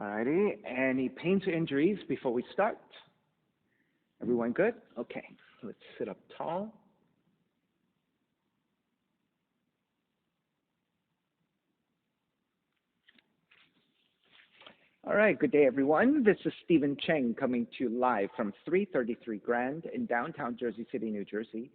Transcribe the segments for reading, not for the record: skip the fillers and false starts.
Alrighty, any pains or injuries before we start? Everyone good? Okay, let's sit up tall. All right, good day, everyone. This is Stephen Cheng coming to you live from 333 Grand in downtown Jersey City, New Jersey.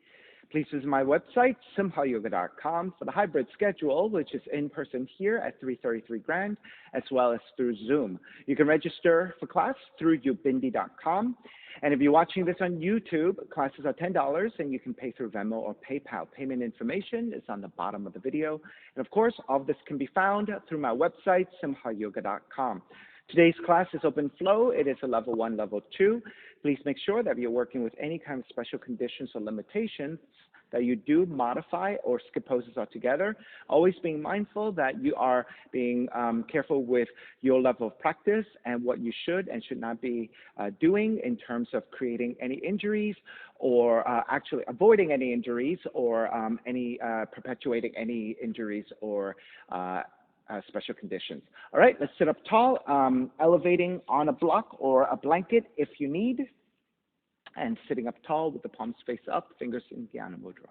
Please visit my website, simhayoga.com, for the hybrid schedule, which is in person here at 333 Grand, as well as through Zoom. You can register for class through ubindi.com. And if you're watching this on YouTube, classes are $10, and you can pay through Venmo or PayPal. Payment information is on the bottom of the video. And of course, all of this can be found through my website, simhayoga.com. Today's class is open flow. It is a level 1, level 2. Please make sure that if you're working with any kind of special conditions or limitations, that you do modify or skip poses altogether, always being mindful that you are being careful with your level of practice and what you should and should not be doing in terms of creating any injuries or actually avoiding any injuries or perpetuating any injuries or special conditions. All right, let's sit up tall, elevating on a block or a blanket if you need, and sitting up tall with the palms face up, fingers in Dhyana Mudra.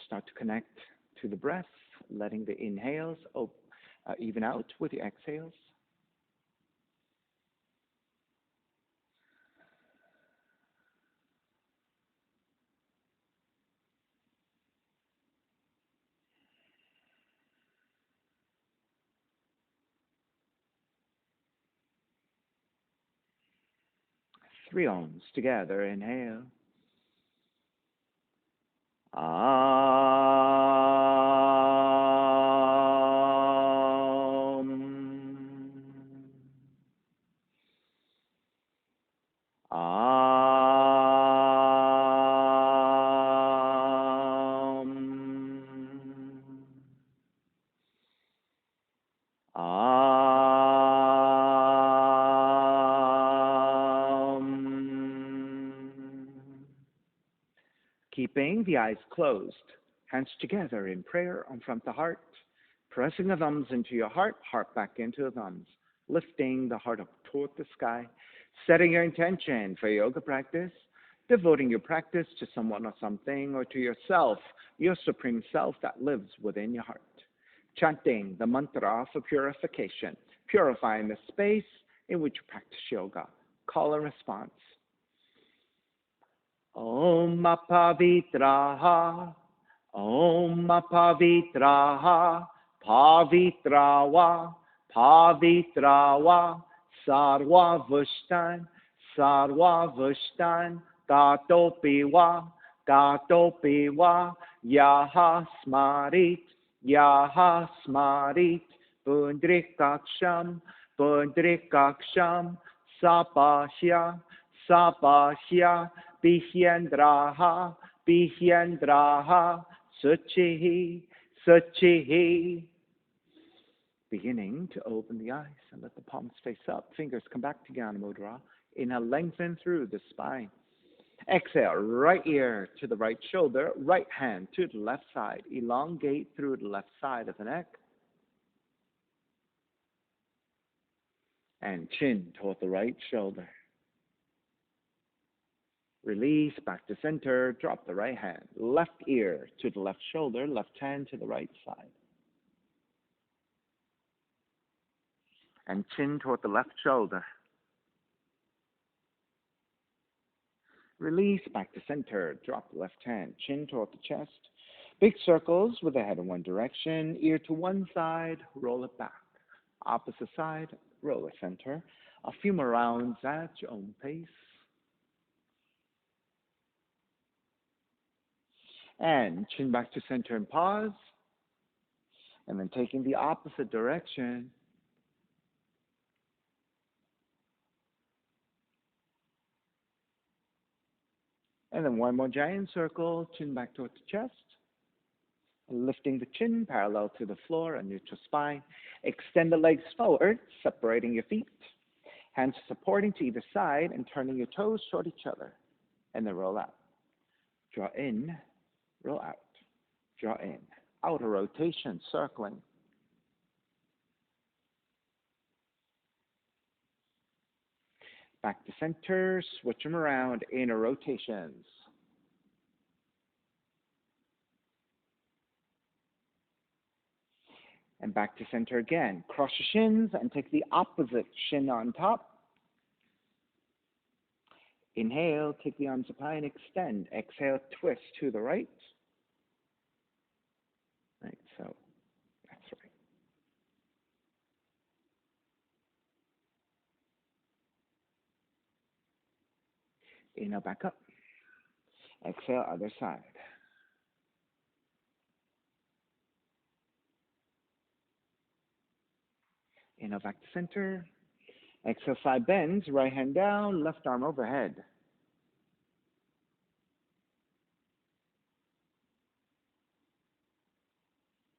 Start to connect to the breath, letting the inhales even out with the exhales. Three ohms together. Inhale. Keeping the eyes closed, hands together in prayer on front of the heart, pressing the thumbs into your heart, heart back into the thumbs, lifting the heart up toward the sky, setting your intention for yoga practice, devoting your practice to someone or something or to yourself, your supreme self that lives within your heart. Chanting the mantra for purification, purifying the space in which you practice yoga. Call and response. Om Pavitraha, Om Pavitraha, Pavitrawa, Pavitrawa, Sarva Vushtan, Tatopiwa, Yaha Smarit, Pundrikaksham, Sapashya, Bihyendraha, Suchihi. Beginning to open the eyes and let the palms face up. Fingers come back to Dhyana Mudra. Inhale, lengthen through the spine. Exhale, right ear to the right shoulder, right hand to the left side. Elongate through the left side of the neck. And chin toward the right shoulder. Release back to center, drop the right hand. Left ear to the left shoulder, left hand to the right side. And chin toward the left shoulder. Release back to center, drop the left hand, chin toward the chest. Big circles with the head in one direction, ear to one side, roll it back. Opposite side, roll it center. A few more rounds at your own pace. And chin back to center and pause. And then taking the opposite direction. And then one more giant circle, chin back towards the chest. Lifting the chin parallel to the floor and neutral spine. Extend the legs forward, separating your feet. Hands supporting to either side and turning your toes toward each other. And then roll out. Draw in, roll out. Draw in. Outer rotation, circling. Back to center, switch them around, inner rotations. And back to center again. Cross your shins and take the opposite shin on top. Inhale, take the arms up high and extend. Exhale, twist to the right. Right, so that's right. Inhale, back up. Exhale, other side. Inhale, back to center. Exhale, side bends, right hand down, left arm overhead.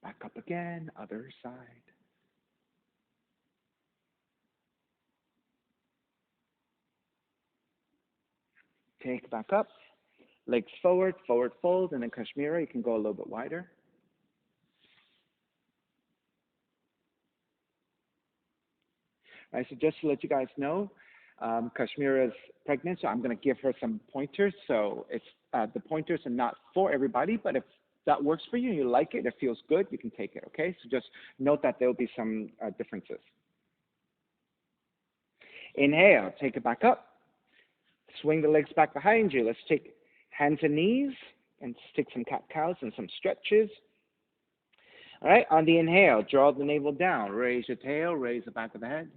Back up again, other side. Take back up, legs forward, forward fold, and then Kashmira, you can go a little bit wider. All right, so just to let you guys know, Kashmira is pregnant, so I'm going to give her some pointers. So it's the pointers are not for everybody, but if that works for you and you like it, it feels good, you can take it, okay? So just note that there will be some differences. Inhale, take it back up. Swing the legs back behind you. Let's take hands and knees and stick some cat-cows and some stretches. All right, on the inhale, draw the navel down. Raise your tail, raise the back of the head.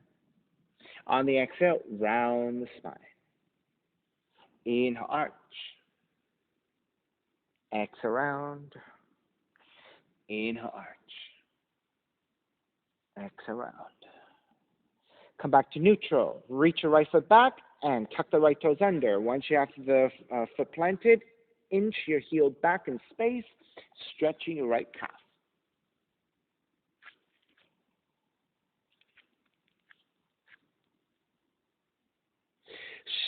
On the exhale, round the spine. Inhale, arch. Exhale, round. Inhale, arch. Exhale, round. Come back to neutral. Reach your right foot back and tuck the right toes under. Once you have the foot planted, inch your heel back in space, stretching your right calf.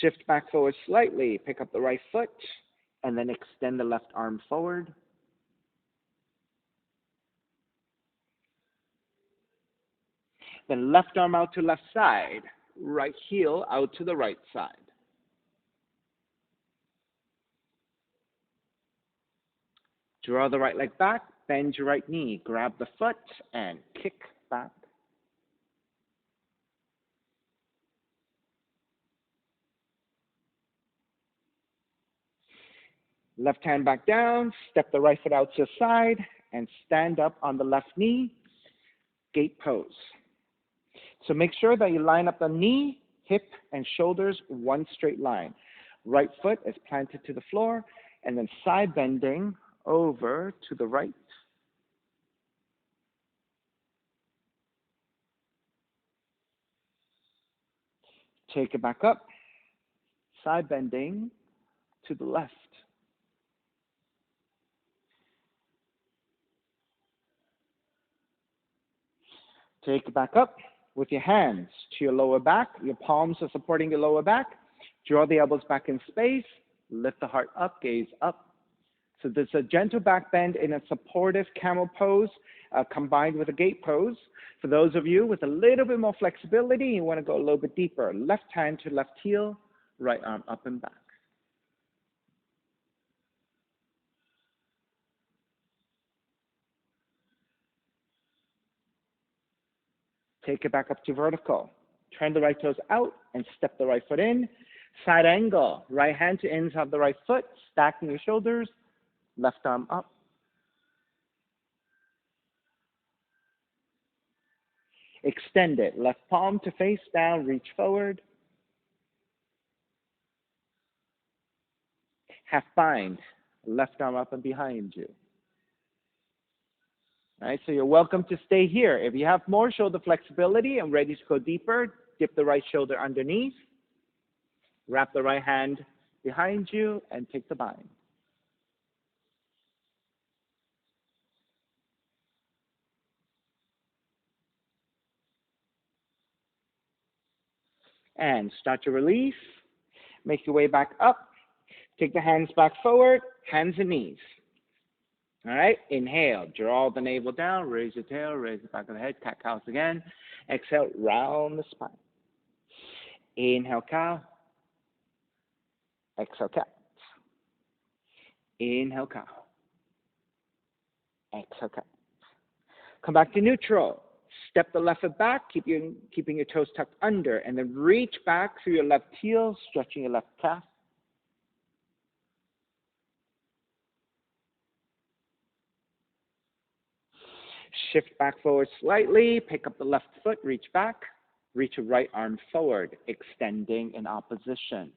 Shift back forward slightly. Pick up the right foot, and then extend the left arm forward. Then left arm out to left side. Right heel out to the right side. Draw the right leg back, bend your right knee, grab the foot, and kick back. Left hand back down, step the right foot out to the side, and stand up on the left knee, gate pose. So make sure that you line up the knee, hip, and shoulders one straight line. Right foot is planted to the floor, and then side bending over to the right. Take it back up, side bending to the left. Take it back up with your hands to your lower back. Your palms are supporting your lower back. Draw the elbows back in space. Lift the heart up, gaze up. So there's a gentle back bend in a supportive camel pose combined with a gate pose. For those of you with a little bit more flexibility, you want to go a little bit deeper. Left hand to left heel, right arm up and back. Take it back up to vertical. Turn the right toes out and step the right foot in. Side angle. Right hand to inside the right foot, stacking your shoulders. Left arm up. Extend it. Left palm to face down, reach forward. Half bind. Left arm up and behind you. All right, so you're welcome to stay here. If you have more shoulder flexibility and ready to go deeper, dip the right shoulder underneath. Wrap the right hand behind you and take the bind. And start to release. Make your way back up. Take the hands back forward, hands and knees. All right, inhale, draw the navel down, raise your tail, raise the back of the head, cat-cows again. Exhale, round the spine. Inhale, cow. Exhale, cat. Inhale, cow. Exhale, cat. Come back to neutral. Step the left foot back, keeping your toes tucked under, and then reach back through your left heel, stretching your left calf. Shift back forward slightly, pick up the left foot, reach back, reach your right arm forward, extending in opposition.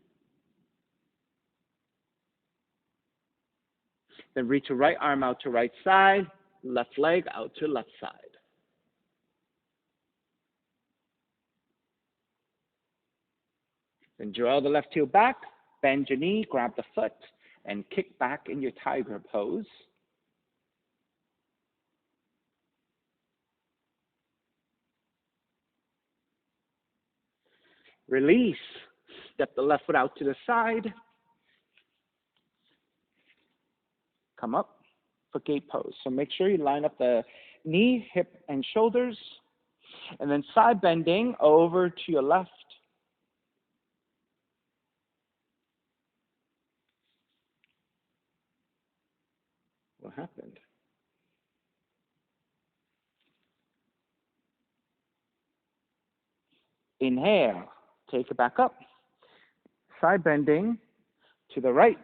Then reach your right arm out to right side, left leg out to left side. Then draw the left heel back, bend your knee, grab the foot, and kick back in your tiger pose. Release. Step the left foot out to the side. Come up for gate pose. So make sure you line up the knee, hip, and shoulders. And then side bending over to your left. What happened? Inhale. Take it back up. Side bending to the right.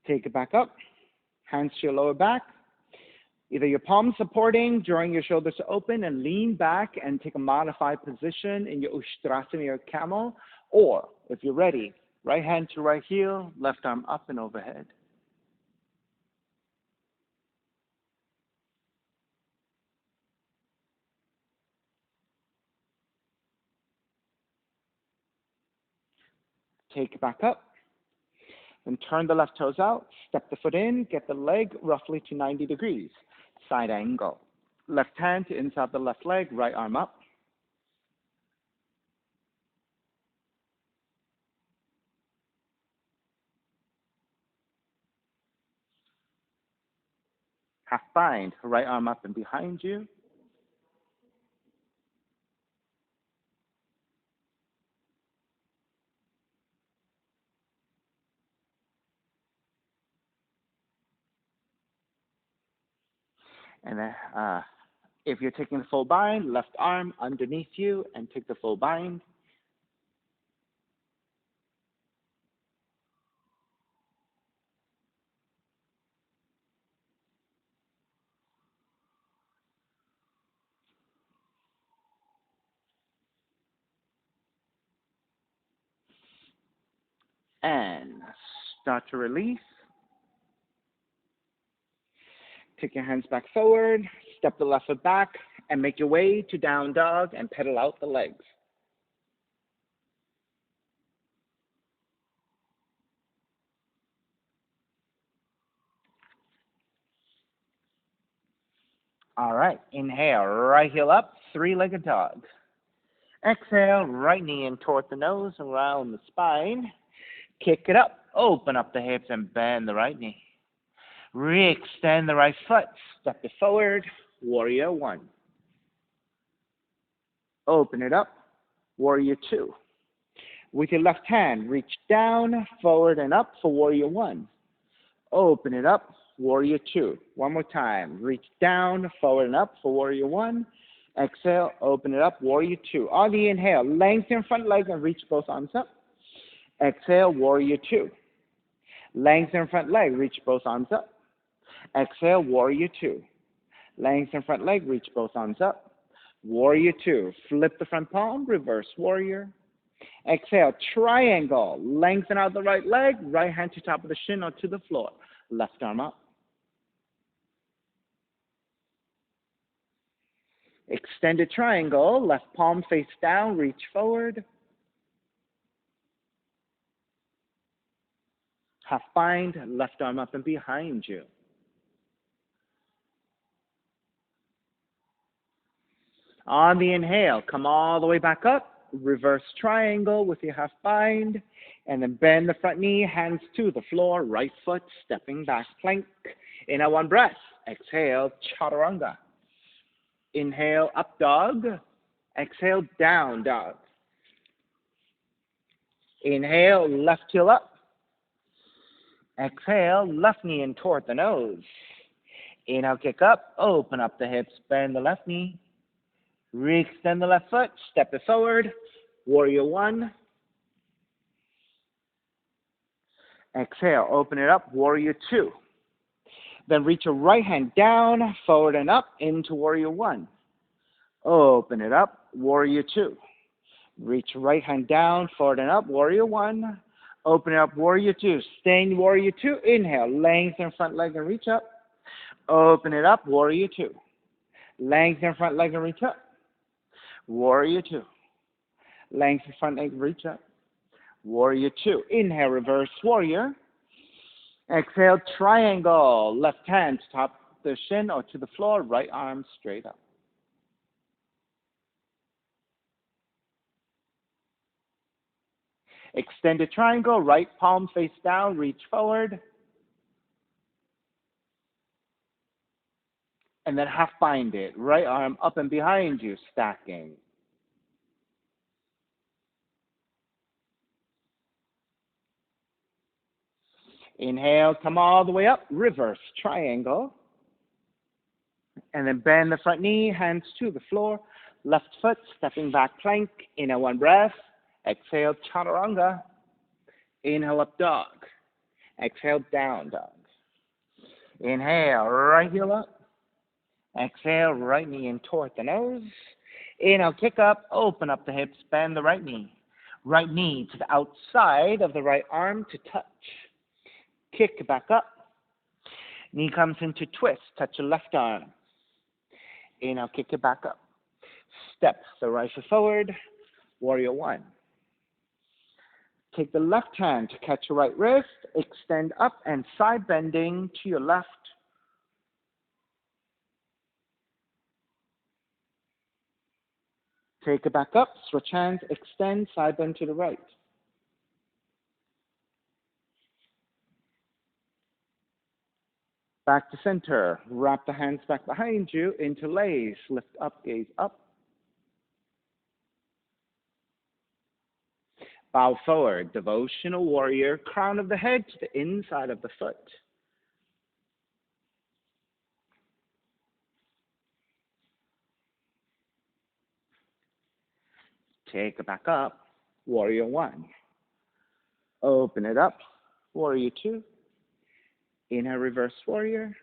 Take it back up. Hands to your lower back. Either your palms supporting, drawing your shoulders open, and lean back and take a modified position in your Ustrasana or camel. Or, if you're ready, right hand to right heel, left arm up and overhead. Take it back up. Then turn the left toes out, step the foot in, get the leg roughly to 90 degrees. Side angle. Left hand to inside the left leg, right arm up. Half bind, right arm up and behind you. And then, if you're taking the full bind, left arm underneath you and take the full bind. And start to release. Take your hands back forward, step the left foot back, and make your way to down dog and pedal out the legs. All right, inhale, right heel up, three-legged dog. Exhale, right knee in toward the nose, around the spine. Kick it up, open up the hips and bend the right knee. Re-extend the right foot, step it forward, warrior one. Open it up, warrior two. With your left hand, reach down, forward and up for warrior one. Open it up, warrior two. One more time, reach down, forward and up for warrior one. Exhale, open it up, warrior two. On the inhale, lengthen front leg and reach both arms up. Exhale, warrior two. Lengthen front leg, reach both arms up. Exhale, warrior two. Lengthen front leg, reach both arms up. Warrior two. Flip the front palm, reverse warrior. Exhale, triangle. Lengthen out the right leg, right hand to top of the shin or to the floor. Left arm up. Extended triangle, left palm face down, reach forward. Half bind, left arm up and behind you. On the inhale, come all the way back up. reverse triangle with your half bind, and then bend the front knee, hands to the floor, right foot stepping back, plank. Inhale, one breath. Exhale, chaturanga. Inhale, up dog. Exhale, down dog. Inhale, left heel up. Exhale, left knee in toward the nose. Inhale, kick up, open up the hips, bend the left knee. Re-extend the left foot, step it forward. Warrior one. Exhale, open it up, warrior two. Then reach your right hand down, forward and up into warrior one. Open it up, warrior two. Reach right hand down, forward and up, warrior one. Open it up, warrior two. Stay in warrior two. Inhale, lengthen front leg and reach up. Open it up, warrior two. Lengthen front leg and reach up. Warrior two. Lengthen front leg, reach up. Warrior two. Inhale, reverse warrior. Exhale, triangle. Left hand to top the shin or to the floor. Right arm straight up. Extended triangle. Right palm face down. Reach forward. And then half bind it. Right arm up and behind you, stacking. Inhale, come all the way up, reverse triangle. And then bend the front knee, hands to the floor. Left foot, stepping back plank. Inhale, one breath. Exhale, chaturanga. Inhale, up dog. Exhale, down dog. Inhale, right heel up. Exhale, right knee in toward the nose. Inhale, kick up, open up the hips, bend the right knee. Right knee to the outside of the right arm to touch. Kick back up. Knee comes into twist, touch your left arm. Inhale, kick it back up. Step the right foot forward, warrior one. Take the left hand to catch your right wrist, extend up and side bending to your left. Take it back up, switch hands, extend, side bend to the right. Back to center, wrap the hands back behind you, interlace, lift up, gaze up. Bow forward, devotional warrior, crown of the head to the inside of the foot. Take it back up, warrior one. Open it up, warrior two. Inhale, reverse warrior.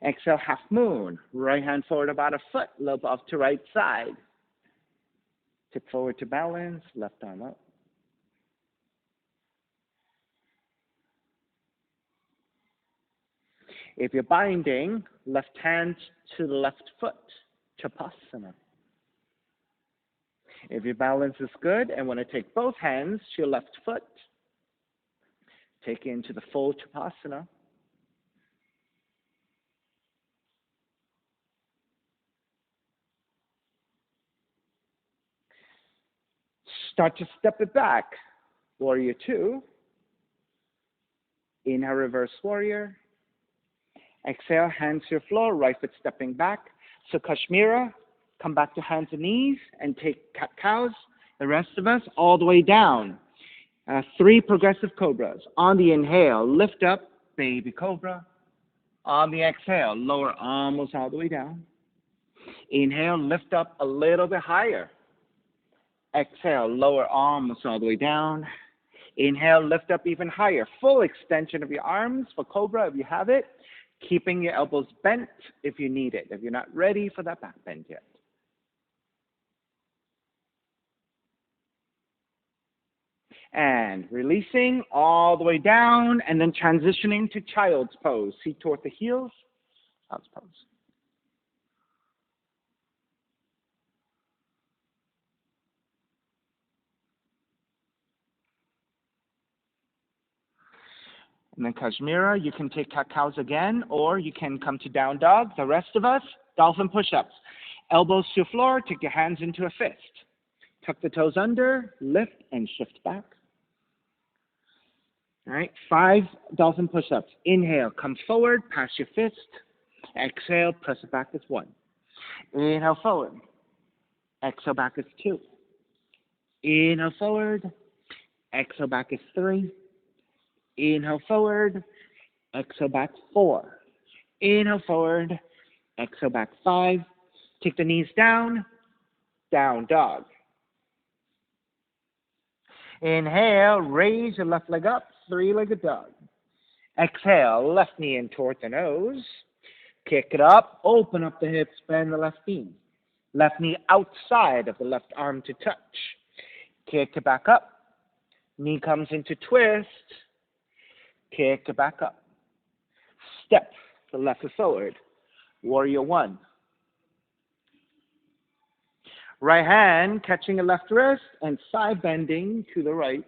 Exhale, half moon. Right hand forward about a foot, lobe off to right side. Tip forward to balance, left arm up. If you're binding, left hand to the left foot, Chapasana. If your balance is good and want to take both hands to your left foot, take it into the full Chapasana. Start to step it back. Warrior two. Inhale, reverse warrior. Exhale, hands to your floor, right foot stepping back. So Kashmira, come back to hands and knees and take cat-cows. The rest of us, all the way down. 3 progressive cobras. On the inhale, lift up, baby cobra. On the exhale, lower almost all the way down. Inhale, lift up a little bit higher. Exhale, lower almost all the way down. Inhale, lift up even higher. Full extension of your arms for cobra if you have it. Keeping your elbows bent if you need it, if you're not ready for that back bend yet. And releasing all the way down and then transitioning to child's pose. Feet toward the heels, child's pose. And then Kashmira, you can take cat-cows again, or you can come to down dog. The rest of us, dolphin push-ups. Elbows to the floor, take your hands into a fist. Tuck the toes under, lift and shift back. All right, 5 dolphin push-ups. Inhale, come forward, pass your fist. Exhale, press it back as 1. Inhale forward. Exhale back as 2. Inhale forward. Exhale back as 3. Inhale forward. Exhale back 4. Inhale forward. Exhale back 5. Take the knees down. Down dog. Inhale, raise your left leg up, 3-legged dog. Exhale, left knee in toward the nose. Kick it up, open up the hips, bend the left knee. Left knee outside of the left arm to touch. Kick it back up. Knee comes into twist. Kick it back up. Step the left foot forward. Warrior 1. Right hand catching the left wrist and side bending to the right.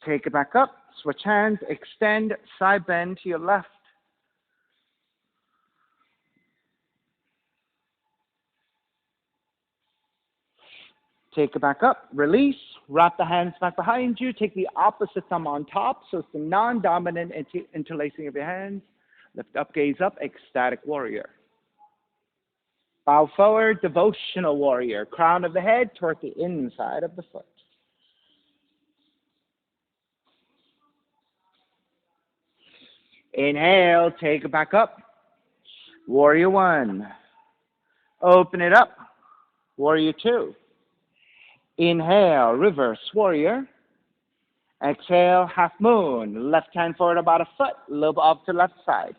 Take it back up, switch hands, extend, side bend to your left. Take it back up, release, wrap the hands back behind you, take the opposite thumb on top, so it's the non-dominant interlacing of your hands. Lift up, gaze up, ecstatic warrior. Bow forward, devotional warrior. Crown of the head toward the inside of the foot. Inhale, take it back up. Warrior 1. Open it up. Warrior 2. Inhale, reverse warrior. Exhale, half moon. Left hand forward about a foot, a little bit up to left side.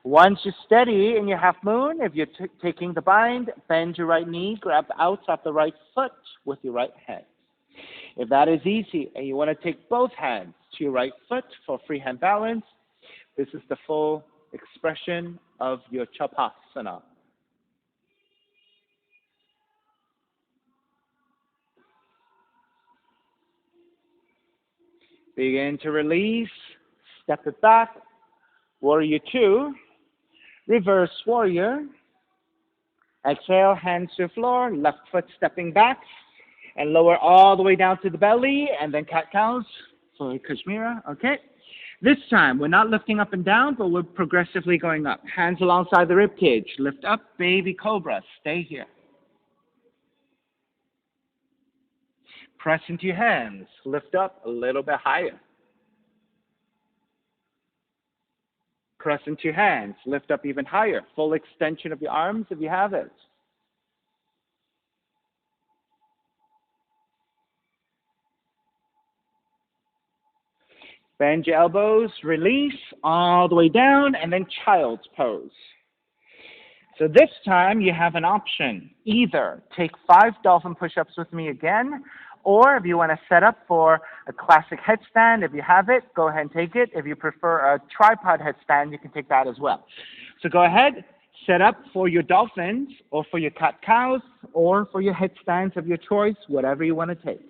Once you're steady in your half moon, if you're taking the bind, bend your right knee, grab the outs of the right foot with your right hand. If that is easy and you want to take both hands to your right foot for freehand balance, this is the full expression of your Chapasana. Begin to release, step it back, warrior 2, reverse warrior. Exhale, hands to the floor, left foot stepping back, and lower all the way down to the belly, and then cat-cows for Kashmira, okay? This time, we're not lifting up and down, but we're progressively going up. Hands alongside the rib cage, lift up, baby cobra, stay here. Press into your hands, lift up a little bit higher. Press into your hands, lift up even higher. Full extension of your arms if you have it. Bend your elbows, release all the way down, and then child's pose. So this time you have an option. Either take 5 dolphin push-ups with me again, or if you want to set up for a classic headstand, if you have it, go ahead and take it. If you prefer a tripod headstand, you can take that as well. So go ahead, set up for your dolphins, or for your cat-cows, or for your headstands of your choice, whatever you want to take.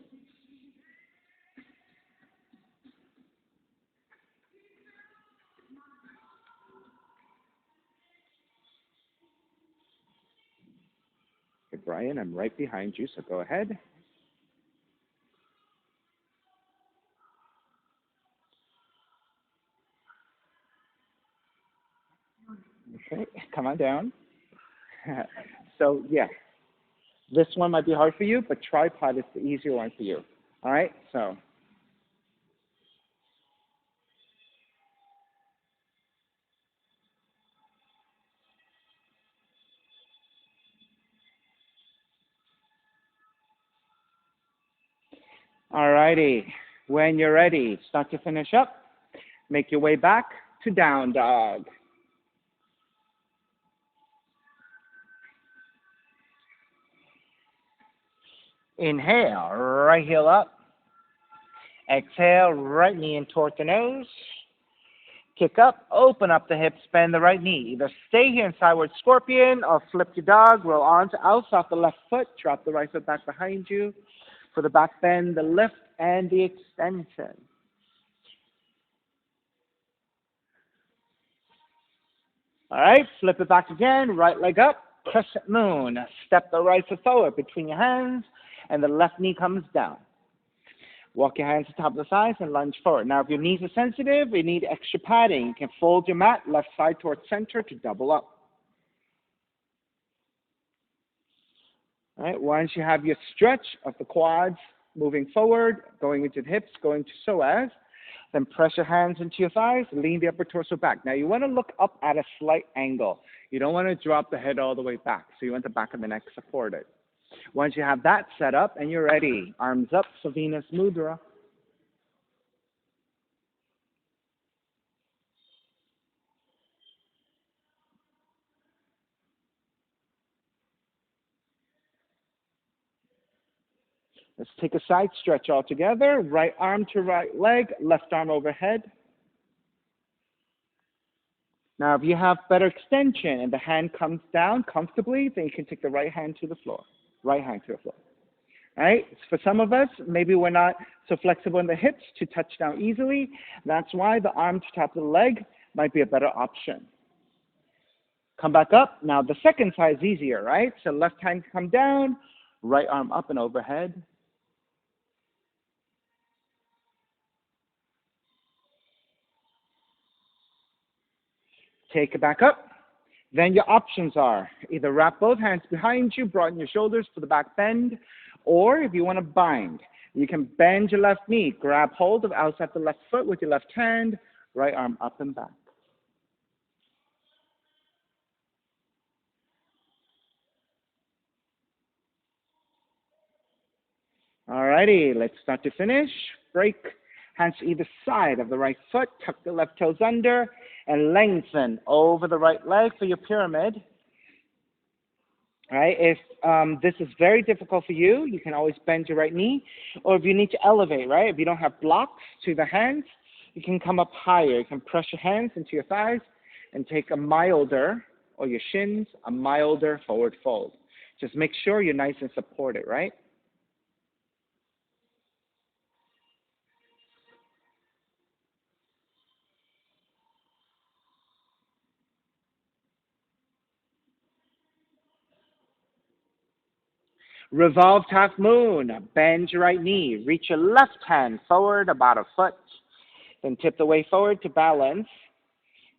Okay, Brian, I'm right behind you, so go ahead. Okay, come on down. So, yeah, this one might be hard for you, but tripod is the easier one for you. All right, so. All righty, when you're ready, start to finish up. Make your way back to down dog. Inhale, right heel up. Exhale, right knee in toward the nose. Kick up, open up the hips, bend the right knee. Either stay here in sideward scorpion or flip your dog, roll onto outs off the left foot, drop the right foot back behind you. For the back bend, the lift and the extension. All right, flip it back again, right leg up, crescent moon. Step the right foot forward between your hands, and the left knee comes down. Walk your hands to the top of the thighs and lunge forward. Now, if your knees are sensitive, you need extra padding. You can fold your mat left side towards center to double up. All right, once you have your stretch of the quads moving forward, going into the hips, going to psoas, then press your hands into your thighs, lean the upper torso back. Now, you want to look up at a slight angle. You don't want to drop the head all the way back, so you want the back of the neck supported. Once you have that set up and you're ready, arms up for Venus Mudra. Let's take a side stretch all together. Right arm to right leg, left arm overhead. Now, if you have better extension and the hand comes down comfortably, then you can take the right hand to the floor. Right hand to the floor. All right? For some of us, maybe we're not so flexible in the hips to touch down easily. That's why the arm to top of the leg might be a better option. Come back up. Now, the second side is easier, right? So left hand come down, right arm up and overhead. Take it back up. Then your options are either wrap both hands behind you, broaden your shoulders for the back bend, or if you want to bind, you can bend your left knee, grab hold of outside the left foot with your left hand, right arm up and back. All righty, let's start to finish. Break hands to either side of the right foot, tuck the left toes under, and lengthen over the right leg for your pyramid. All right, if this is very difficult for you, you can always bend your right knee, or if you need to elevate, right? If you don't have blocks to the hands, you can come up higher. You can press your hands into your thighs and take a milder, or your shins, a milder forward fold. Just make sure you're nice and supported, right? Revolve half moon. Bend your right knee. Reach your left hand forward about a foot. Then tip the way forward to balance.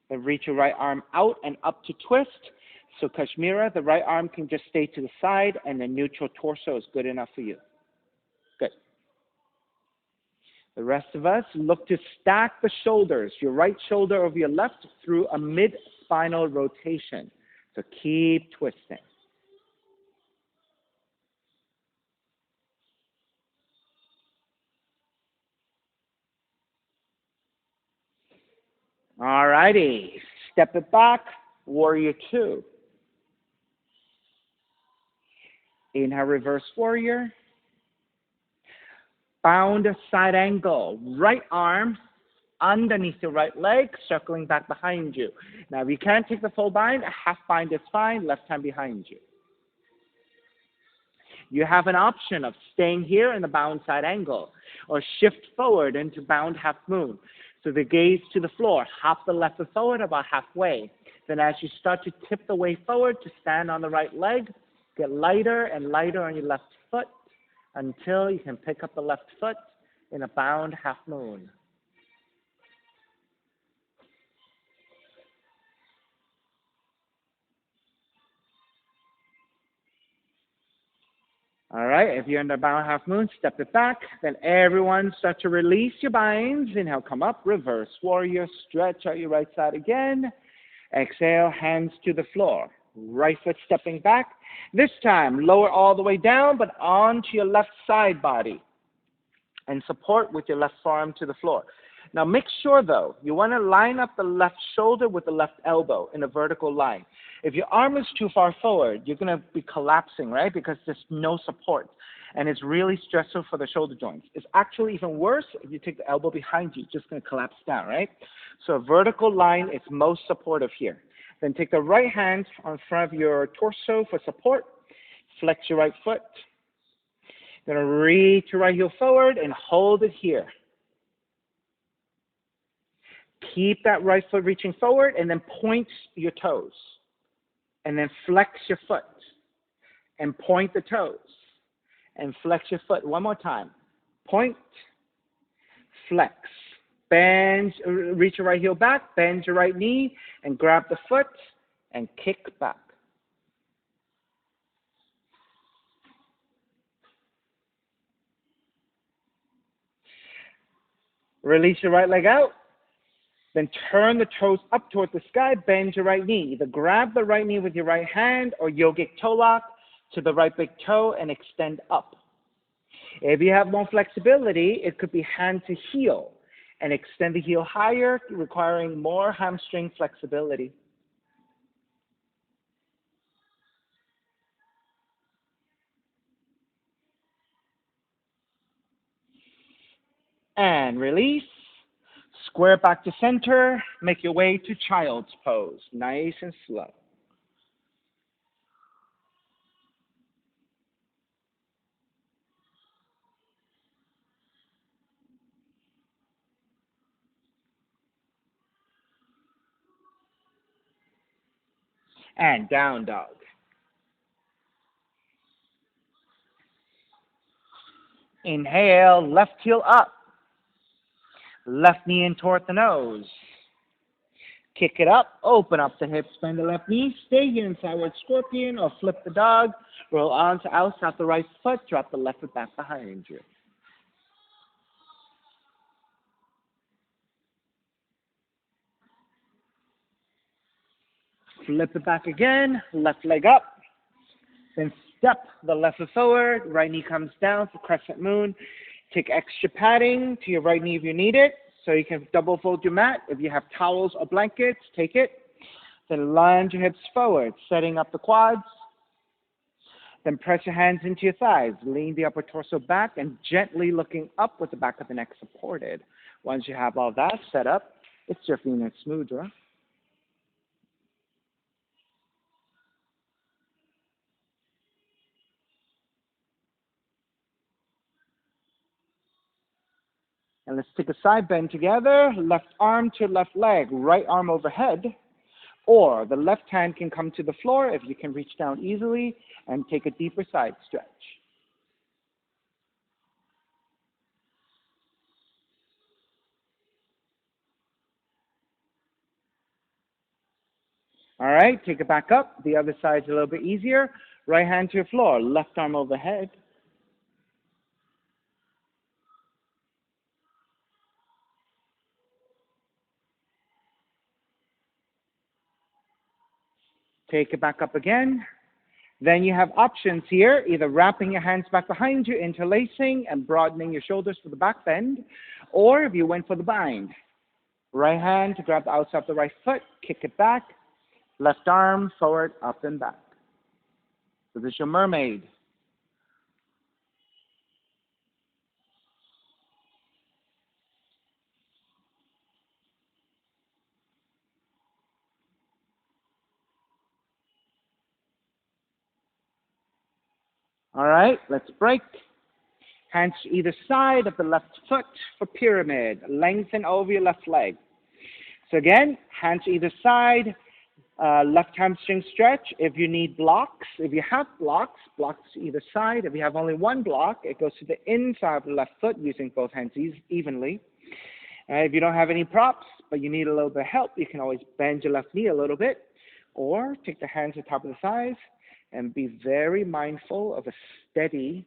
Then reach your right arm out and up to twist. So Kashmira, the right arm can just stay to the side and the neutral torso is good enough for you. Good. The rest of us look to stack the shoulders, your right shoulder over your left through a mid-spinal rotation. So keep twisting. All righty. Step it back, warrior two. Inhale, reverse warrior. Bound side angle. Right arm underneath your right leg, circling back behind you. Now, if you can't take the full bind, a half bind is fine, left hand behind you. You have an option of staying here in the bound side angle or shift forward into bound half moon. So the gaze to the floor, hop the left foot forward about halfway. Then as you start to tip the way forward to stand on the right leg, get lighter and lighter on your left foot until you can pick up the left foot in a bound half moon. All right, if you're in the bound half moon, step it back. Then everyone start to release your binds. Inhale, come up, reverse warrior, stretch out your right side again. Exhale, hands to the floor. Right foot stepping back. This time, lower all the way down, but onto your left side body. And support with your left forearm to the floor. Now make sure though, you want to line up the left shoulder with the left elbow in a vertical line. If your arm is too far forward, you're going to be collapsing, right? Because there's no support. And it's really stressful for the shoulder joints. It's actually even worse if you take the elbow behind you. It's just going to collapse down, right? So a vertical line is most supportive here. Then take the right hand on front of your torso for support. Flex your right foot. Then reach your right heel forward and hold it here. Keep that right foot reaching forward and then point your toes. And then flex your foot and point the toes. And flex your foot one more time. Point, flex. Bend, reach your right heel back, bend your right knee, and grab the foot and kick back. Release your right leg out. Then turn the toes up toward the sky, bend your right knee. Either grab the right knee with your right hand or yogic toe lock to the right big toe and extend up. If you have more flexibility, it could be hand to heel and extend the heel higher, requiring more hamstring flexibility. And release. Square back to center. Make your way to child's pose. Nice and slow. And down dog. Inhale, left heel up. Left knee in toward the nose. Kick it up, open up the hips, bend the left knee, stay here in sideward scorpion or flip the dog, roll on to outside the right foot, drop the left foot back behind you. Flip it back again, left leg up, then step the left foot forward, right knee comes down for crescent moon. Take extra padding to your right knee if you need it, so you can double fold your mat. If you have towels or blankets, take it. Then lunge your hips forward, setting up the quads. Then press your hands into your thighs. Lean the upper torso back and gently looking up with the back of the neck supported. Once you have all that set up, it's your Phoenix Mudra. And let's take a side bend together. Left arm to left leg, right arm overhead. Or the left hand can come to the floor if you can reach down easily and take a deeper side stretch. All right, take it back up. The other side's a little bit easier. Right hand to your floor, left arm overhead. Take it back up again. Then you have options here, either wrapping your hands back behind you, interlacing and broadening your shoulders for the back bend, or if you went for the bind. Right hand to grab the outside of the right foot, kick it back, left arm forward, up and back. So this is your mermaid. All right, let's break. Hands to either side of the left foot for pyramid. Lengthen over your left leg. So again, hands to either side, left hamstring stretch. If you need blocks, if you have blocks, blocks to either side. If you have only one block, it goes to the inside of the left foot using both hands evenly. If you don't have any props, but you need a little bit of help, you can always bend your left knee a little bit, or take the hands to the top of the thighs and be very mindful of a steady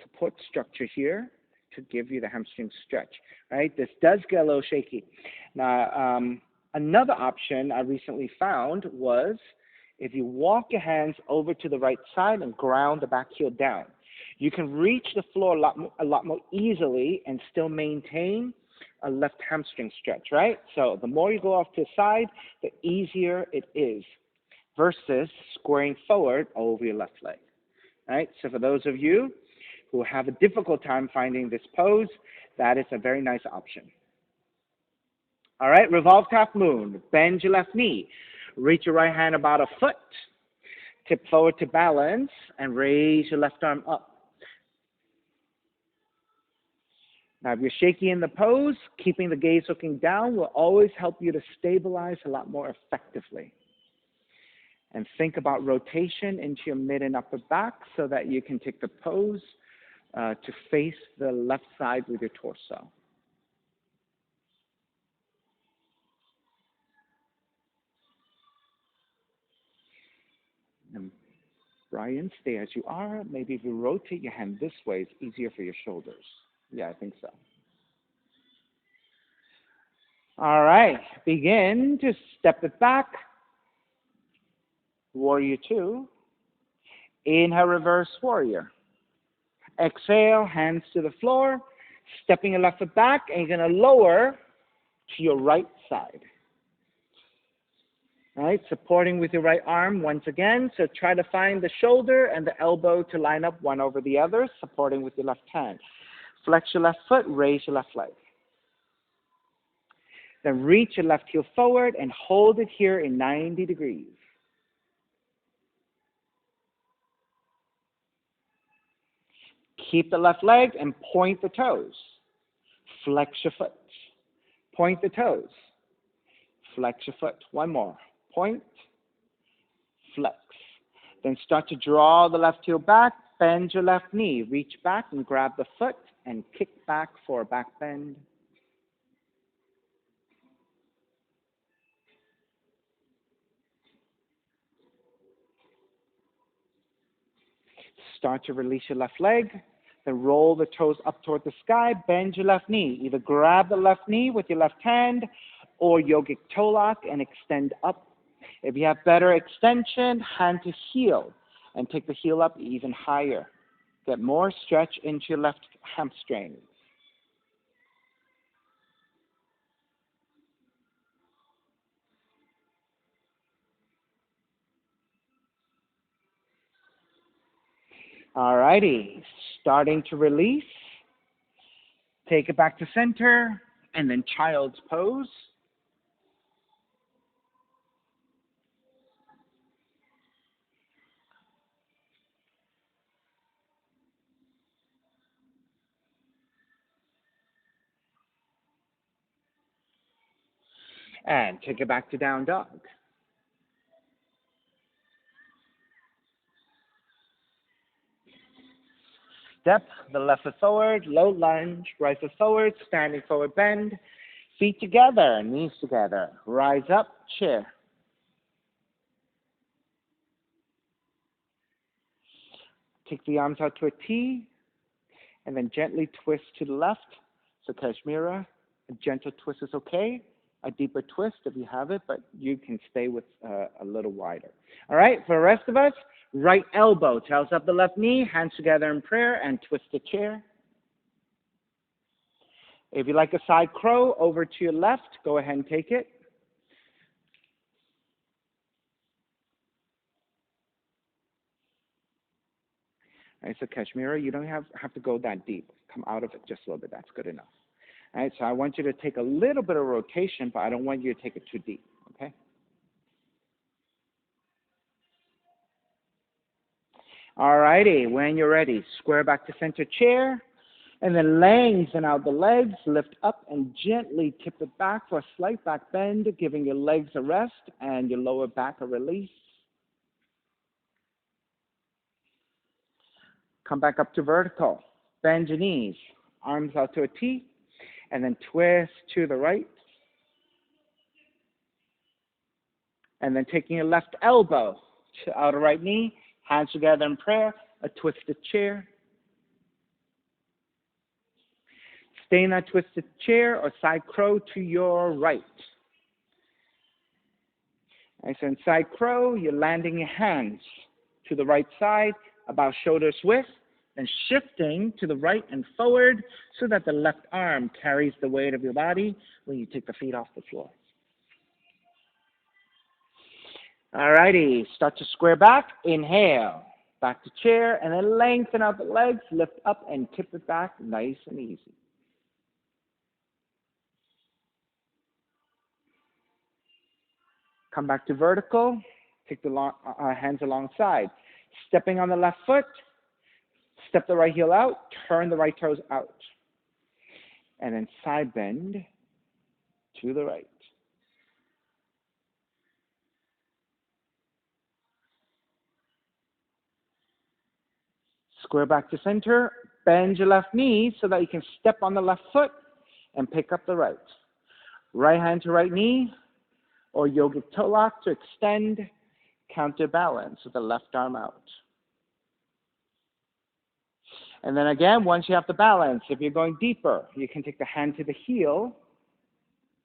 support structure here to give you the hamstring stretch, right? This does get a little shaky. Now, another option I recently found was if you walk your hands over to the right side and ground the back heel down, you can reach the floor a lot more easily and still maintain a left hamstring stretch, right? So the more you go off to the side, the easier it is versus squaring forward over your left leg, right? So for those of you who have a difficult time finding this pose, that is a very nice option. All right, revolve half moon. Bend your left knee. Reach your right hand about a foot. Tip forward to balance and raise your left arm up. Now, if you're shaky in the pose, keeping the gaze looking down will always help you to stabilize a lot more effectively. And think about rotation into your mid and upper back so that you can take the pose to face the left side with your torso. And Brian, stay as you are. Maybe if you rotate your hand this way, it's easier for your shoulders. Yeah, I think so. All right, begin to step it back. Warrior 2. Inhale, reverse warrior. Exhale, hands to the floor, stepping your left foot back, and you're going to lower to your right side. All right, supporting with your right arm once again. So try to find the shoulder and the elbow to line up one over the other, supporting with your left hand. Flex your left foot, raise your left leg. Then reach your left heel forward and hold it here in 90 degrees. Keep the left leg and point the toes. Flex your foot. Point the toes. Flex your foot. One more. Point. Flex. Then start to draw the left heel back. Bend your left knee. Reach back and grab the foot and kick back for a back bend. Start to release your left leg. Then roll the toes up toward the sky. Bend your left knee. Either grab the left knee with your left hand or yogic toe lock and extend up. If you have better extension, hand to heel and take the heel up even higher. Get more stretch into your left hamstring. All righty, starting to release. Take it back to center, and then child's pose. And take it back to down dog. Step the left foot forward, low lunge, right foot forward, standing forward bend. Feet together, knees together. Rise up, chair. Take the arms out to a T, and then gently twist to the left. So Kashmira, a gentle twist is okay. A deeper twist if you have it, but you can stay with a little wider. All right, for the rest of us, right elbow tells up the left knee, hands together in prayer, and twist the chair. If you like a side crow over to your left, go ahead and take it. All right, so Kashmira, you don't have to go that deep. Come out of it just a little bit. That's good enough. All right, so I want you to take a little bit of rotation, but I don't want you to take it too deep, okay? All righty, when you're ready, square back to center chair, and then lengthen out the legs, lift up and gently tip it back for a slight back bend, giving your legs a rest and your lower back a release. Come back up to vertical. Bend your knees, arms out to a T, and then twist to the right. And then taking your left elbow to outer right knee, hands together in prayer, a twisted chair. Stay in that twisted chair or side crow to your right. Right, so in side crow, you're landing your hands to the right side, about shoulders width, and shifting to the right and forward so that the left arm carries the weight of your body when you take the feet off the floor. All righty, start to square back. Inhale, back to chair, and then lengthen out the legs, lift up and tip it back, nice and easy. Come back to vertical, take the hands alongside. Stepping on the left foot, step the right heel out, turn the right toes out. and then side bend to the right. Square back to center. Bend your left knee so that you can step on the left foot and pick up the right. Right hand to right knee or yogic toe lock to extend, counterbalance with the left arm out. And then again, once you have the balance, if you're going deeper, you can take the hand to the heel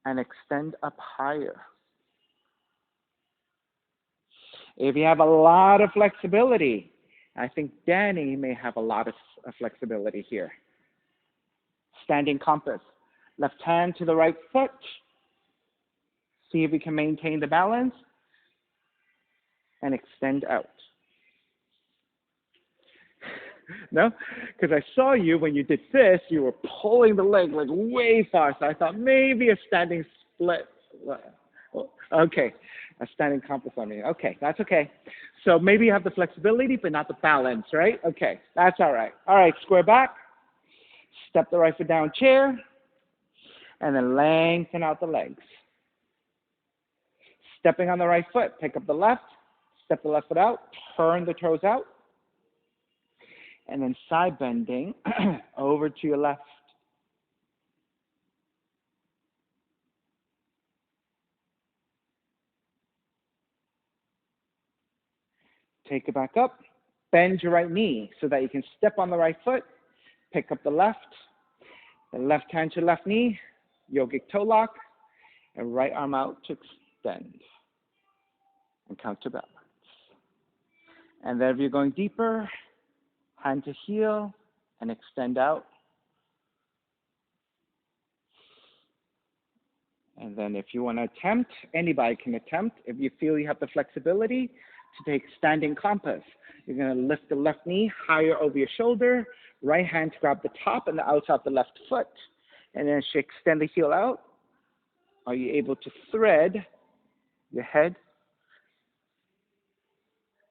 and extend up higher. If you have a lot of flexibility, I think Danny may have a lot of flexibility here. Standing compass. Left hand to the right foot. See if we can maintain the balance. And extend out. No? Because I saw you when you did this, you were pulling the leg like way far. So I thought maybe a standing split. Okay, a standing compass on me. Okay, that's okay. So maybe you have the flexibility, but not the balance, right? Okay, that's all right. All right, square back. Step the right foot down, chair. And then lengthen out the legs. Stepping on the right foot, pick up the left. Step the left foot out. Turn the toes out. And then side bending over to your left. Take it back up. Bend your right knee so that you can step on the right foot. Pick up the left. The left hand to left knee. Yogic toe lock. And right arm out to extend. And counterbalance. And then if you're going deeper, hand to heel and extend out. And then if you want to attempt, anybody can attempt. If you feel you have the flexibility to take standing compass, you're going to lift the left knee higher over your shoulder, right hand to grab the top and the outside of the left foot. And then as you extend the heel out, are you able to thread your head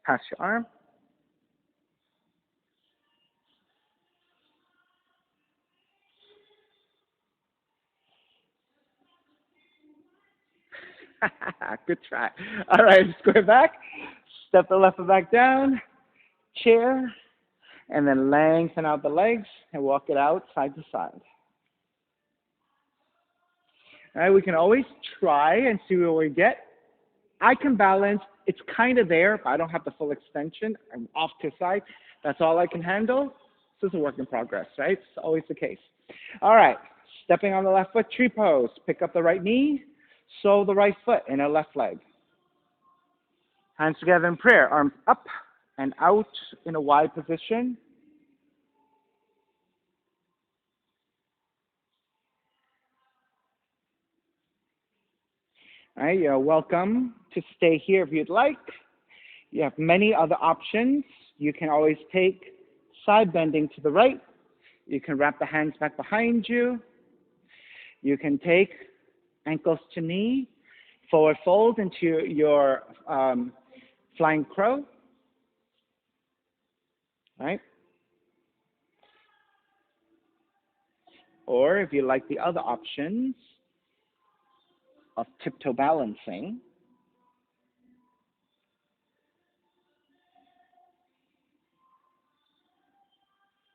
past your arm? Good try. All right, square back. Step the left foot back down. Chair. And then lengthen out the legs and walk it out side to side. All right, we can always try and see what we get. I can balance. It's kind of there, but I don't have the full extension. I'm off to the side. That's all I can handle. This is a work in progress, right? It's always the case. All right, stepping on the left foot, tree pose. Pick up the right knee. Sow the right foot in our left leg. Hands together in prayer. Arms up and out in a wide position. All right, you're welcome to stay here if you'd like. You have many other options. You can always take side bending to the right. You can wrap the hands back behind you. You can take ankles to knee, forward fold into your flying crow. Right? Or if you like the other options of tiptoe balancing,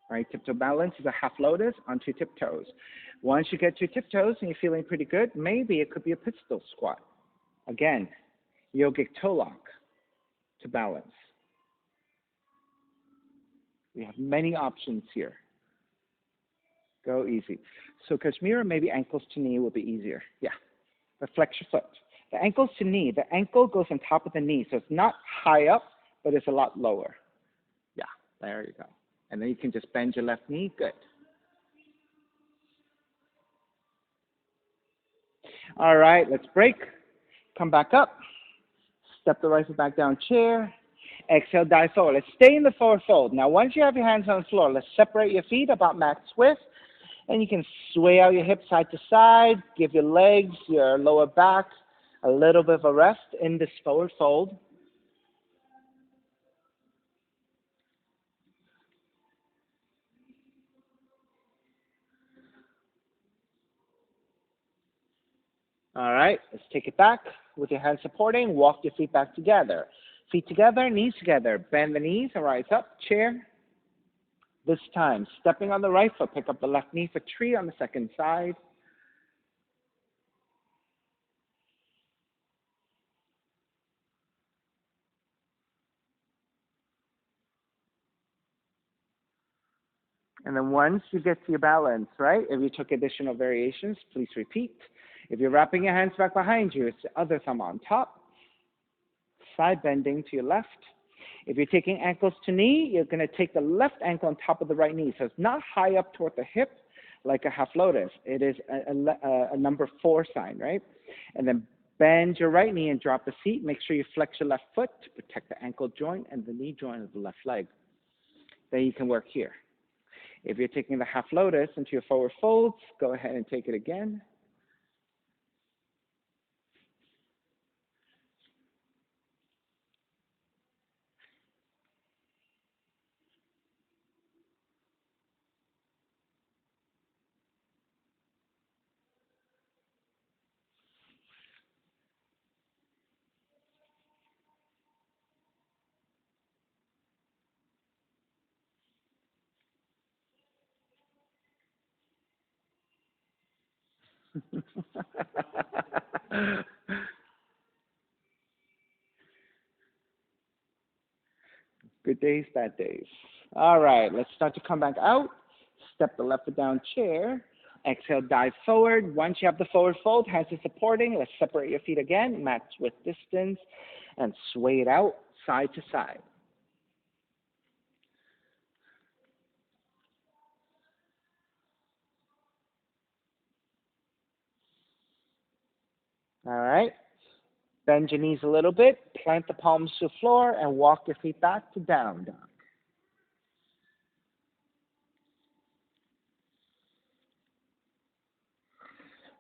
right? Tiptoe balance is a half lotus onto tiptoes. Once you get to tiptoes and you're feeling pretty good, maybe it could be a pistol squat. Again, yogic toe lock to balance. We have many options here. Go easy. So Kashmira, maybe ankles to knee will be easier. Yeah. But flex your foot. The ankles to knee, the ankle goes on top of the knee. So it's not high up, but it's a lot lower. Yeah, there you go. And then you can just bend your left knee. Good. All right, let's break. Come back up. Step the right foot back down, chair. Exhale, dive forward. Let's stay in the forward fold. Now, once you have your hands on the floor, let's separate your feet about max width. And you can sway out your hips side to side. Give your legs, your lower back, a little bit of a rest in this forward fold. All right, let's take it back with your hands supporting. Walk your feet back together. Feet together, knees together. Bend the knees and rise up. Chair. This time, stepping on the right foot, pick up the left knee for tree on the second side. And then once you get to your balance, right, if you took additional variations, please repeat. If you're wrapping your hands back behind you, it's the other thumb on top, side bending to your left. If you're taking ankles to knee, you're going to take the left ankle on top of the right knee. So it's not high up toward the hip like a half lotus. It is a number 4 sign, right? And then bend your right knee and drop the seat. Make sure you flex your left foot to protect the ankle joint and the knee joint of the left leg. Then you can work here. If you're taking the half lotus into your forward folds, go ahead and take it again. Good days, bad days. All right, let's start to come back out. Step the left foot down, chair. Exhale, dive forward. Once you have the forward fold, hands are supporting. Let's separate your feet again, match with distance, and sway it out side to side. All right. Bend your knees a little bit, plant the palms to the floor, and walk your feet back to down dog.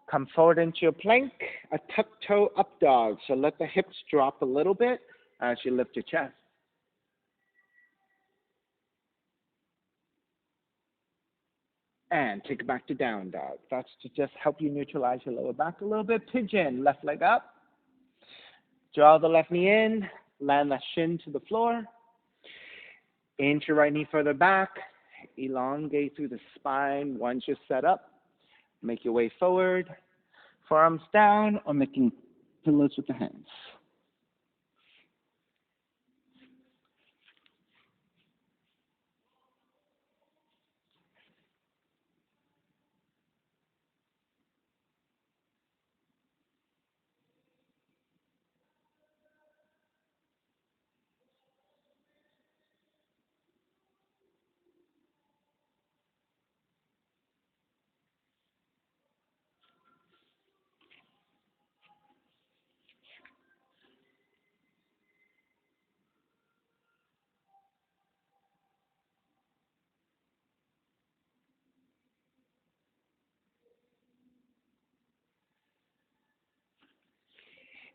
Come forward into your plank, a tuck toe up dog. So let the hips drop a little bit as you lift your chest. And take it back to down dog. That's to just help you neutralize your lower back a little bit. Pigeon, left leg up. Draw the left knee in, land the shin to the floor. Inch your right knee further back. Elongate through the spine. Once you're set up, make your way forward. Forearms down or making pillows with the hands.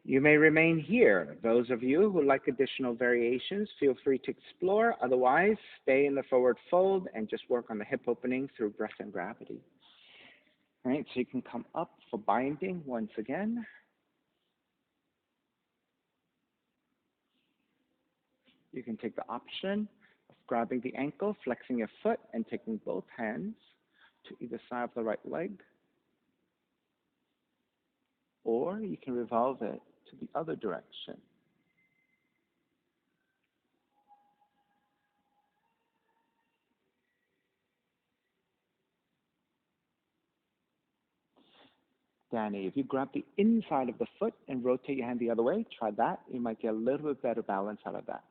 You may remain here. Those of you who like additional variations, feel free to explore. Otherwise, stay in the forward fold and just work on the hip opening through breath and gravity. All right, so you can come up for binding once again. You can take the option of grabbing the ankle, flexing your foot, and taking both hands to either side of the right leg. Or you can revolve it to the other direction. Danny, if you grab the inside of the foot and rotate your hand the other way, try that. You might get a little bit better balance out of that.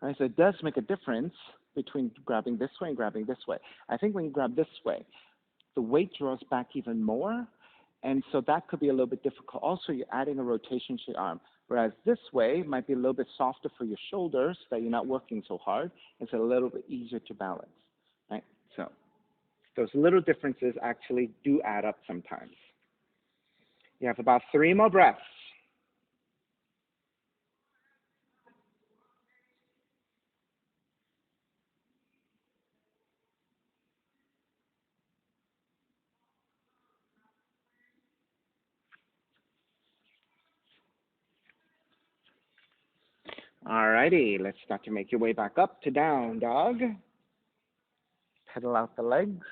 All right, so it does make a difference between grabbing this way and grabbing this way. I think when you grab this way, the weight draws back even more, and so that could be a little bit difficult. Also, you're adding a rotation to your arm, whereas this way might be a little bit softer for your shoulders, that you're not working so hard. It's a little bit easier to balance, right? So those little differences actually do add up sometimes. You have about 3 more breaths. Alrighty, let's start to make your way back up to down dog. Pedal out the legs.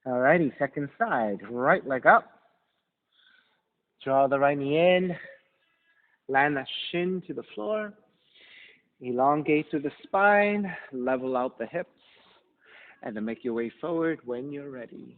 Alrighty, second side. Right leg up. Draw the right knee in. Land that shin to the floor. Elongate through the spine. Level out the hips. And then make your way forward when you're ready.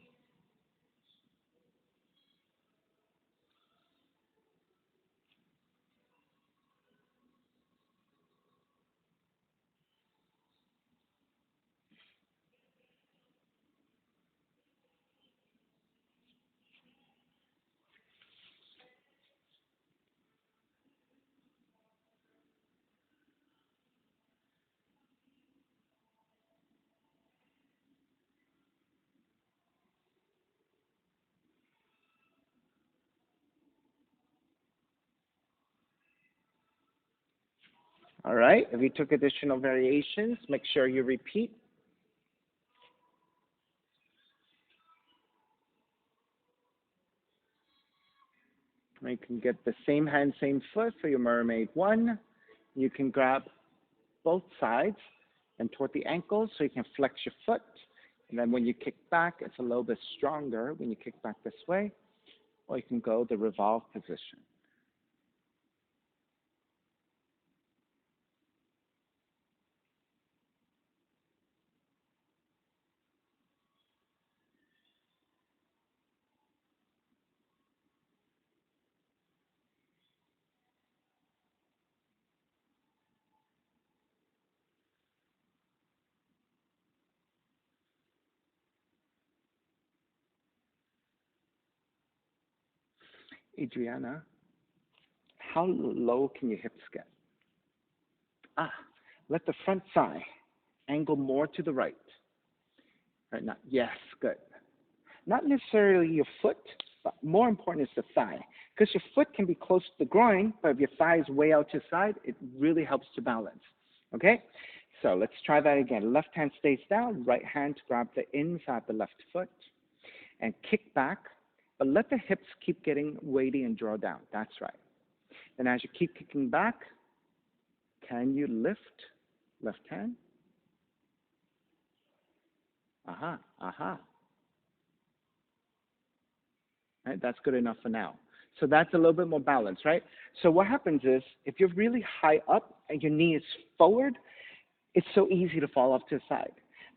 All right, if you took additional variations, make sure you repeat. You can get the same hand, same foot for your mermaid one. You can grab both sides and toward the ankles so you can flex your foot. And then when you kick back, it's a little bit stronger when you kick back this way. Or you can go the revolve position. Adriana, how low can your hips get? Let the front thigh angle more to the right. Right now, yes, good. Not necessarily your foot, but more important is the thigh. Because your foot can be close to the groin, but if your thigh is way out to the side, it really helps to balance. Okay? So let's try that again. Left hand stays down, right hand to grab the inside of the left foot and kick back, but let the hips keep getting weighty and draw down. That's right. And as you keep kicking back, can you lift left hand? Aha, aha. Right, that's good enough for now. So that's a little bit more balanced, right? So what happens is, if you're really high up and your knee is forward, it's so easy to fall off to the side.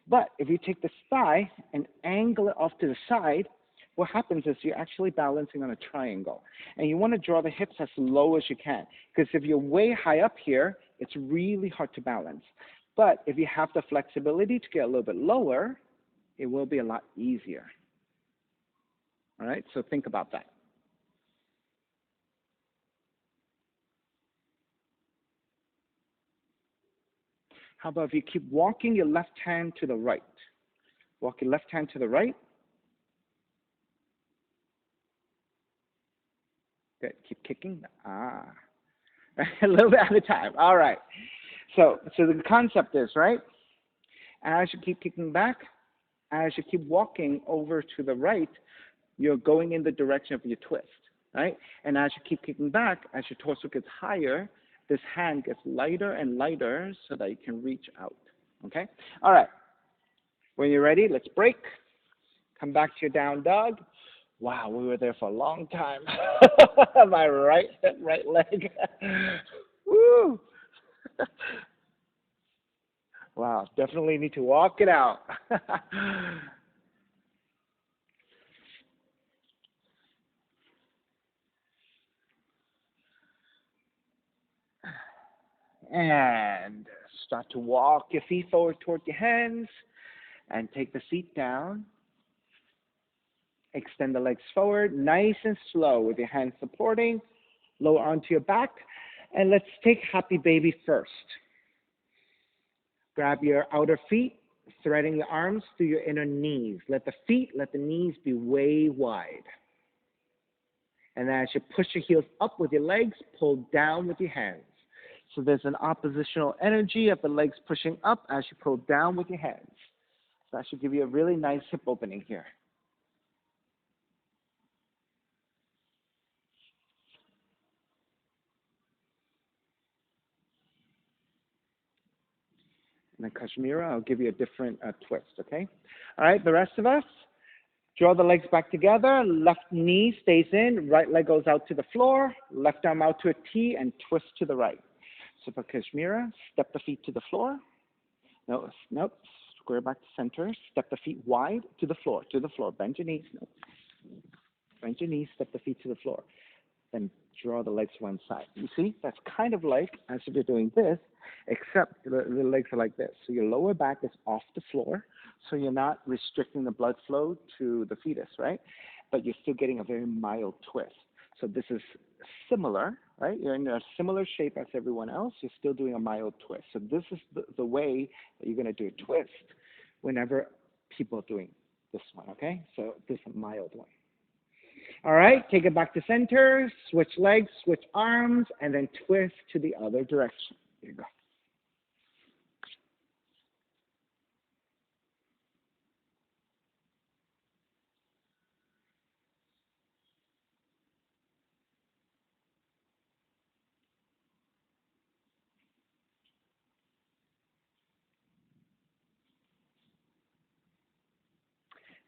But if you take the thigh and angle it off to the side, what happens is you're actually balancing on a triangle. And you want to draw the hips as low as you can. Because if you're way high up here, it's really hard to balance. But if you have the flexibility to get a little bit lower, it will be a lot easier. All right, so think about that. How about if you keep walking your left hand to the right? Walk your left hand to the right. Good, keep kicking. A little bit at a time. All right. So the concept is, right, as you keep kicking back, as you keep walking over to the right, you're going in the direction of your twist, right? And as you keep kicking back, as your torso gets higher, this hand gets lighter and lighter so that you can reach out, okay? All right. When you're ready, let's break. Come back to your down dog. Wow, we were there for a long time. My right leg. Woo! Wow, definitely need to walk it out. And start to walk your feet forward toward your hands and take the seat down. Extend the legs forward, nice and slow with your hands supporting. Lower onto your back. And let's take happy baby first. Grab your outer feet, threading your arms through your inner knees. Let the knees be way wide. And as you push your heels up with your legs, pull down with your hands. So there's an oppositional energy of the legs pushing up as you pull down with your hands. So that should give you a really nice hip opening here. And then Kashmira, I'll give you a different twist, okay? All right, the rest of us, draw the legs back together. Left knee stays in, right leg goes out to the floor, left arm out to a T, and twist to the right. So for Kashmira, step the feet to the floor. No, nope, square back to center. Step the feet wide to the floor, Bend your knees. No. Bend your knees, step the feet to the floor. Then draw the legs to one side. You see, that's kind of like as if you're doing this, except the legs are like this. So your lower back is off the floor, so you're not restricting the blood flow to the fetus, right? But you're still getting a very mild twist. So this is similar, right? You're in a similar shape as everyone else. You're still doing a mild twist. So this is the way that you're going to do a twist whenever people are doing this one, okay? So this is a mild one. All right, take it back to center, switch legs, switch arms, and then twist to the other direction. Here you go.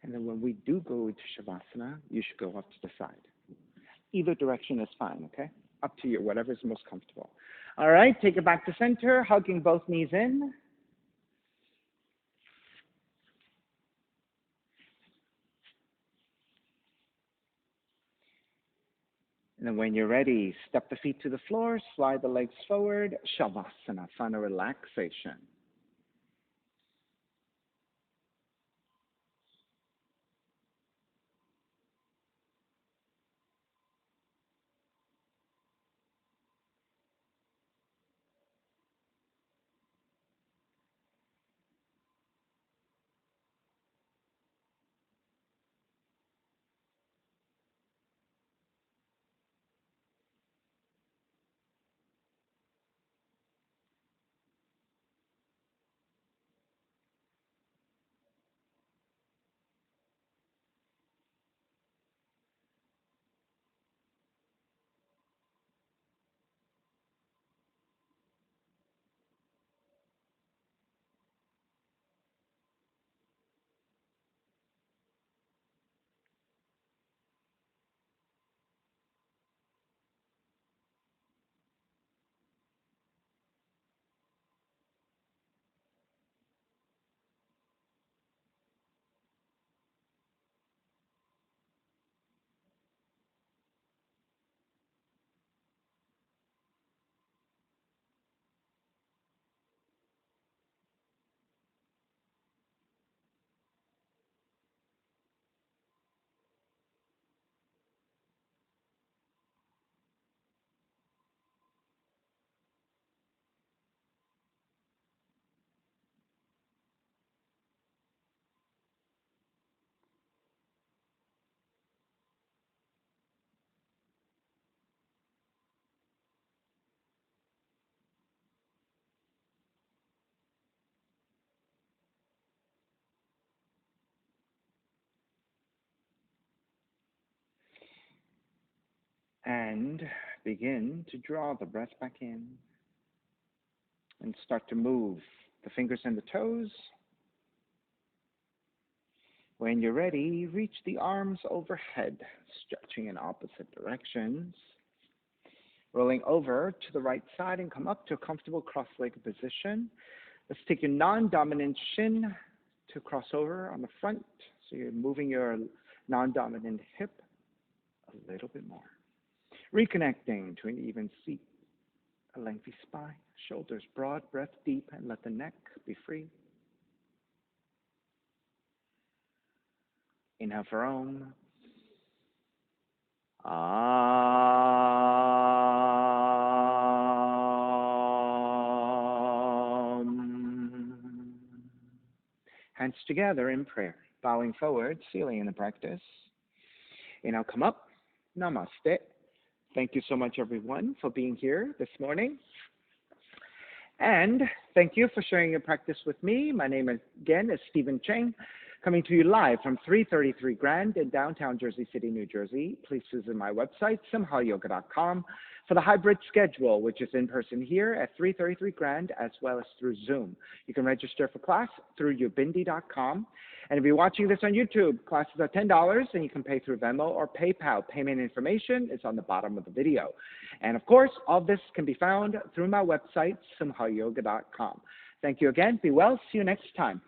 And then when we do go into Shavasana, you should go up to the side. Either direction is fine, okay? Up to you, whatever is most comfortable. All right, take it back to center, hugging both knees in. And then when you're ready, step the feet to the floor, slide the legs forward, Shavasana, find a relaxation. And begin to draw the breath back in and start to move the fingers and the toes. When you're ready, reach the arms overhead, stretching in opposite directions. Rolling over to the right side and come up to a comfortable cross-legged position. Let's take your non-dominant shin to cross over on the front. So you're moving your non-dominant hip a little bit more. Reconnecting to an even seat, a lengthy spine, shoulders broad, breath deep, and let the neck be free. Inhale for Om. Hands together in prayer, bowing forward, sealing in the practice. Inhale, come up. Namaste. Thank you so much, everyone, for being here this morning. And thank you for sharing your practice with me. My name again is Stephen Cheng, coming to you live from 333 Grand in downtown Jersey City, New Jersey. Please visit my website, simhayoga.com, for the hybrid schedule, which is in person here at 333 Grand as well as through Zoom. You can register for class through ubindi.com. And if you're watching this on YouTube, classes are $10 and you can pay through Venmo or PayPal. Payment information is on the bottom of the video. And of course, all this can be found through my website, simhayoga.com. Thank you again. Be well. See you next time.